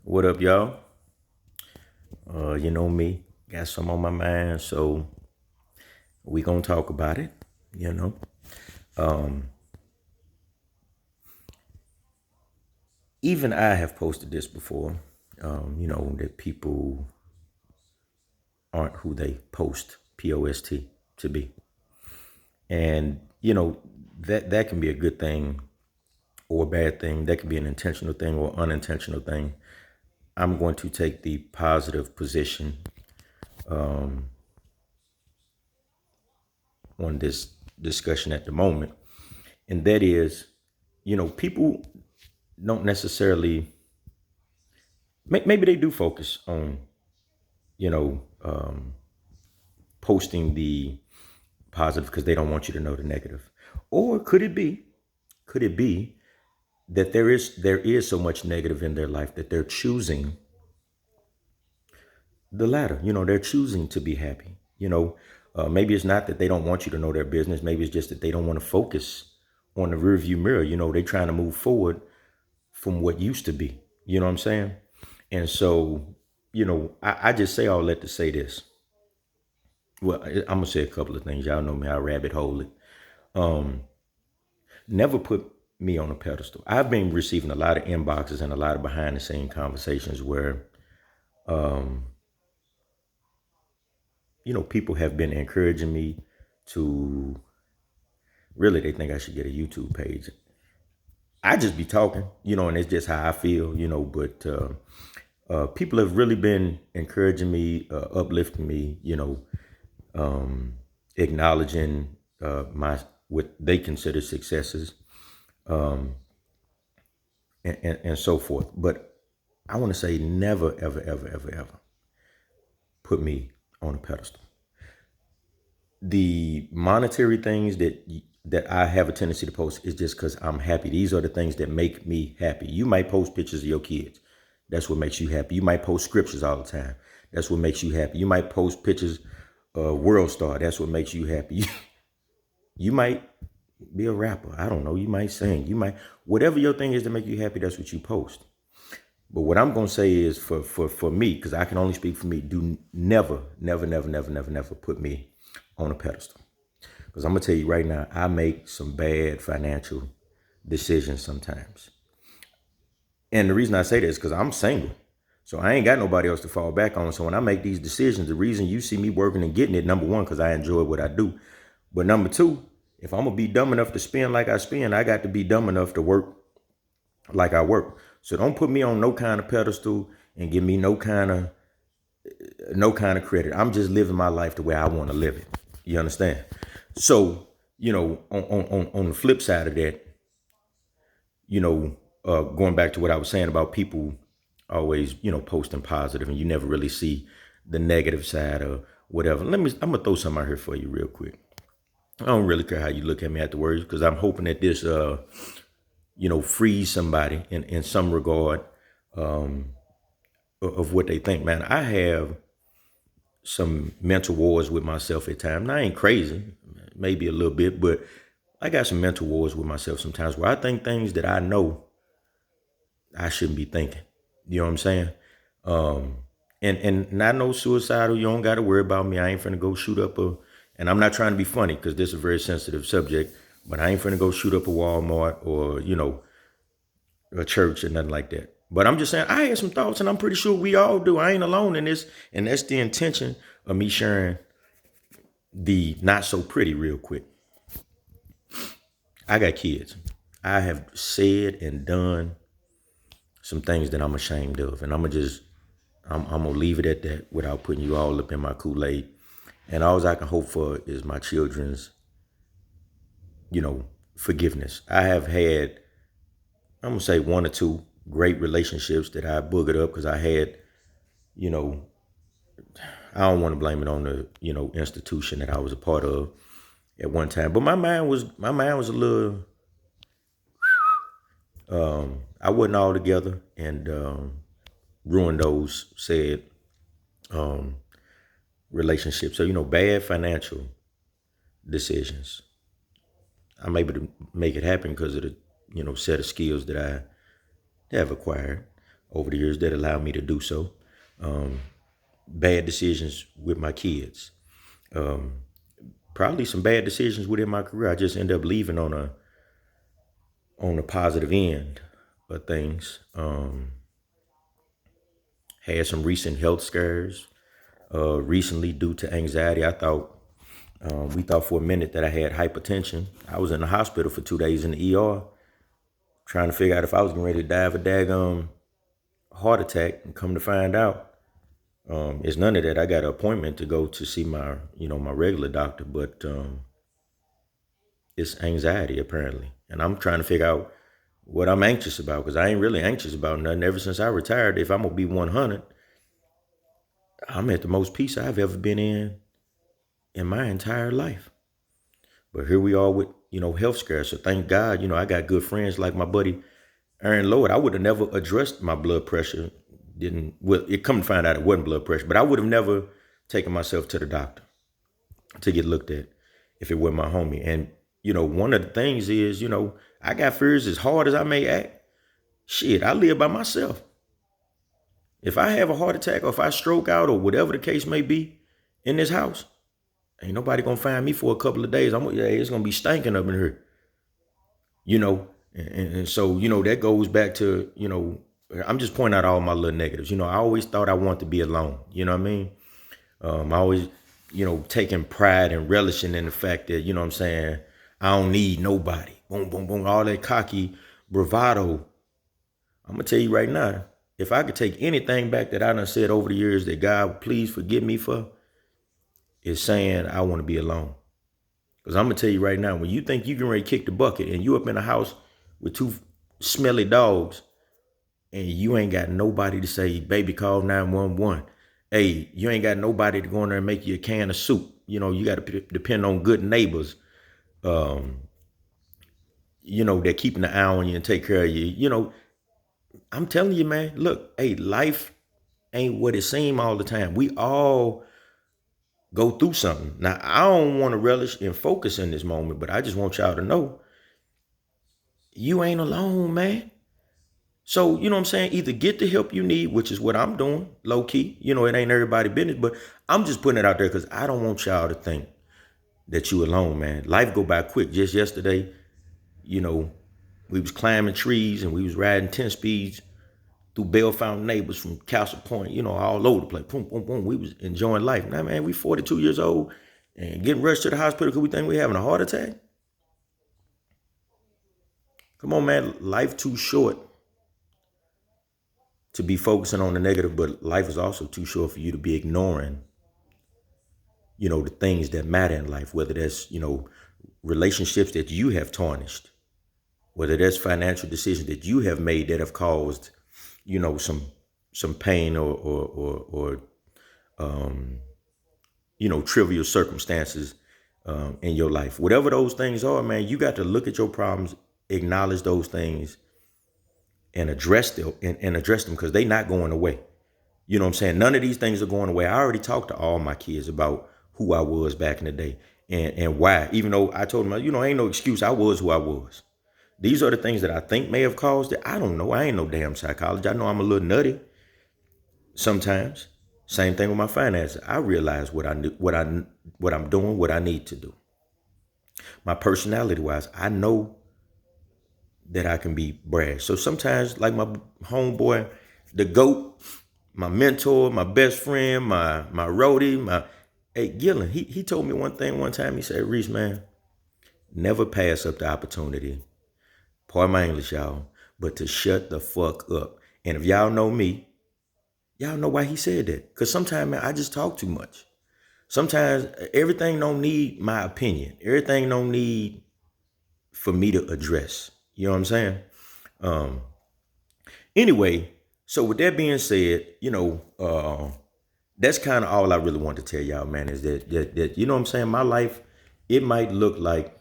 What up, y'all? You know me, got some on my mind, so we gonna talk about it. You know, um, even I have posted this before. That people aren't who they post to be, and that can be a good thing or a bad thing. That can be an intentional thing or unintentional thing. I'm going to take the positive position on this discussion at the moment, and that is, people don't necessarily. Maybe they do focus on, you know, um, posting the positive because they don't want you to know the negative, or could it be? Could it be that there is so much negative in their life that they're choosing the latter? They're choosing to be happy. Maybe it's not that they don't want you to know their business. Maybe it's just that they don't want to focus on the rearview mirror. They're trying to move forward from what used to be. You know what I'm saying? And so, I just say all that to say this. Well, I'm gonna say a couple of things. Y'all know me, I rabbit hole it. Um, Never put me on a pedestal. I've been receiving a lot of inboxes and a lot of behind the scene conversations where, um, people have been encouraging me to really. They think I should get a YouTube page. I just be talking, and it's just how I feel, But people have really been encouraging me, uplifting me, um, acknowledging my what they consider successes, um, and so forth. But I want to say never, ever, ever, ever, ever put me on a pedestal. The monetary things that I have a tendency to post is just because I'm happy. These are the things that make me happy. You might post pictures of your kids. That's what makes you happy. You might post scriptures all the time. That's what makes you happy. You might post pictures of World Star. That's what makes you happy. You might be a rapper. I don't know. You might sing. You might whatever your thing is to make you happy. That's what you post. But what I'm gonna say is for me, because I can only speak for me. Do never, never, never, never, never, never put me on a pedestal. Because I'm gonna tell you right now, I make some bad financial decisions sometimes. And the reason I say this is because I'm single. So I ain't got nobody else to fall back on. So when I make these decisions, the reason you see me working and getting it, number one, because I enjoy what I do. But number two, if I'm gonna be dumb enough to spend like I spend, I got to be dumb enough to work like I work. So don't put me on no kind of pedestal and give me no kind of credit. I'm just living my life the way I want to live it. You understand? So, on the flip side of that, going back to what I was saying about people always, posting positive and you never really see the negative side or whatever. I'm gonna throw something out here for you real quick. I don't really care how you look at me afterwards because I'm hoping that this, frees somebody in some regard, um, of what they think, man. I have some mental wars with myself at times. Now, I ain't crazy, maybe a little bit, but I got some mental wars with myself sometimes where I think things that I know I shouldn't be thinking. You know what I'm saying? Um, and not no suicidal. You don't got to worry about me. I ain't finna go shoot up a. And I'm not trying to be funny because this is a very sensitive subject. But I ain't finna go shoot up a Walmart or a church or nothing like that. But I'm just saying I had some thoughts, and I'm pretty sure we all do. I ain't alone in this, and that's the intention of me sharing the not so pretty real quick. I got kids. I have said and done some things that I'm ashamed of, and I'm gonna leave it at that without putting you all up in my Kool-Aid. And all I can hope for is my children's, forgiveness. I have had, I'm gonna say one or two great relationships that I boogered up because I had, you know, I don't want to blame it on the, institution that I was a part of at one time. But my mind was a little, I wasn't all together and ruined those said um, relationships. So bad financial decisions. I'm able to make it happen because of the set of skills that I have acquired. over the years that allowed me to do so. Bad decisions with my kids. Probably some bad decisions within my career. I just ended up leaving on a positive end of things. Had some recent health scares recently due to anxiety. We thought for a minute that I had hypertension. I was in the hospital for 2 days in the ER trying to figure out if I was getting ready to die of a daggum heart attack, and come to find out, it's none of that. I got an appointment to go to see my regular doctor, but it's anxiety apparently. And I'm trying to figure out what I'm anxious about, because I ain't really anxious about nothing. Ever since I retired, if I'm gonna be 100, I'm at the most peace I've ever been in my entire life. But here we are with, health scares. So thank God, I got good friends like my buddy Aaron Lord. I would have never addressed my blood pressure. It come to find out it wasn't blood pressure, but I would have never taken myself to the doctor to get looked at if it wasn't my homie. And, one of the things is, I got fears. As hard as I may act, shit, I live by myself. If I have a heart attack or if I stroke out or whatever the case may be in this house, ain't nobody gonna find me for a couple of days. It's gonna be stinking up in here, And so, that goes back to, I'm just pointing out all my little negatives. I always thought I wanted to be alone. You know what I mean? I always, taking pride and relishing in the fact that, what I'm saying, I don't need nobody. Boom, boom, boom. All that cocky bravado. I'm gonna tell you right now, if I could take anything back that I done said over the years that God please forgive me for, is saying I want to be alone. Because I'm gonna tell you right now, when you think you can ready to kick the bucket and you up in a house with two smelly dogs and you ain't got nobody to say, baby, call 911. Hey, you ain't got nobody to go in there and make you a can of soup. You got to depend on good neighbors, they're keeping an eye on you and take care of you. I'm telling you, man, look, hey, life ain't what it seems all the time. We all go through something. Now, I don't want to relish and focus in this moment, but I just want y'all to know you ain't alone, man. So, what I'm saying? Either get the help you need, which is what I'm doing, low key. It ain't everybody's business, but I'm just putting it out there because I don't want y'all to think that you alone, man. Life go by quick. Just yesterday, we was climbing trees and we was riding 10 speeds through Bell Fountain neighbors from Castle Point, all over the place. Boom, boom, boom. We was enjoying life. Now, man, we 42 years old and getting rushed to the hospital because we think we having a heart attack. Come on, man. Life too short to be focusing on the negative, but life is also too short for you to be ignoring, the things that matter in life, whether that's, relationships that you have tarnished, whether that's financial decisions that you have made that have caused, some pain or trivial circumstances in your life. Whatever those things are, man, you got to look at your problems, acknowledge those things, and address them because they're not going away. You know what I'm saying? None of these things are going away. I already talked to all my kids about who I was back in the day and why. Even though I told them, ain't no excuse. I was who I was. These are the things that I think may have caused it. I don't know. I ain't no damn psychologist. I know I'm a little nutty sometimes. Same thing with my finances. I realize what I'm doing, what I need to do. My personality wise, I know that I can be brash. So sometimes, like my homeboy, the GOAT, my mentor, my best friend, my roadie, Gillen, he told me one thing one time. He said, Reese, man, never pass up the opportunity. Pardon my English, y'all, but to shut the fuck up. And if y'all know me, y'all know why he said that. Because sometimes, man, I just talk too much. Sometimes everything don't need my opinion. Everything don't need for me to address. You know what I'm saying? Anyway, so with that being said, that's kind of all I really want to tell y'all, man, is that you know what I'm saying? My life, it might look like,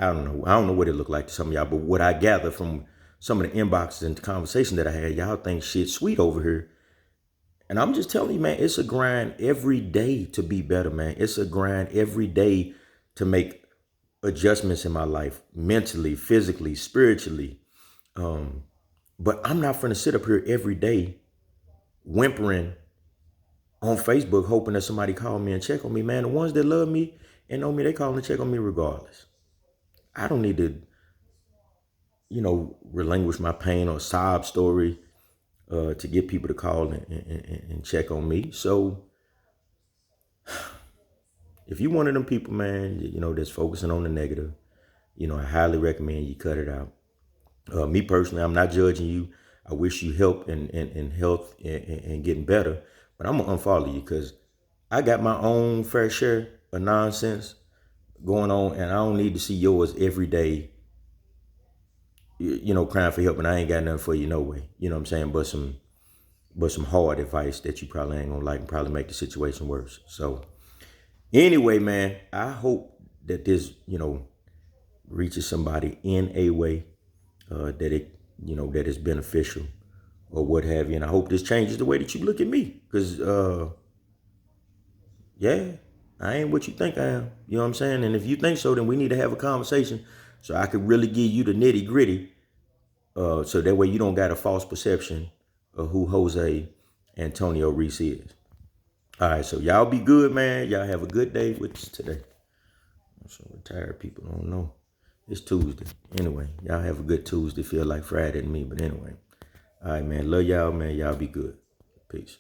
I don't know what it looked like to some of y'all, but what I gather from some of the inboxes and the conversation that I had, y'all think shit's sweet over here. And I'm just telling you, man, it's a grind every day to be better, man. It's a grind every day to make adjustments in my life, mentally, physically, spiritually, But I'm not finna sit up here every day whimpering on Facebook hoping that somebody call me and check on me. Man, the ones that love me and know me, they call and check on me regardless. I don't need to, relinquish my pain or sob story to get people to call and check on me. So if you one of them people, man, that's focusing on the negative, I highly recommend you cut it out. Me personally, I'm not judging you. I wish you help and health and getting better, but I'm gonna unfollow you because I got my own fair share of nonsense going on, and I don't need to see yours every day. Crying for help, and I ain't got nothing for you no way. You know what I'm saying? But some hard advice that you probably ain't gonna like and probably make the situation worse. So anyway, man, I hope that this, reaches somebody in a way that that is beneficial or what have you. And I hope this changes the way that you look at me. Because, yeah, I ain't what you think I am. You know what I'm saying? And if you think so, then we need to have a conversation so I could really give you the nitty gritty. So that way you don't got a false perception of who Jose Antonio Reese is. All right, so y'all be good, man. Y'all have a good day with us today. So retired people don't know. It's Tuesday. Anyway, y'all have a good Tuesday. Feel like Friday to me, but anyway. All right, man. Love y'all, man. Y'all be good. Peace.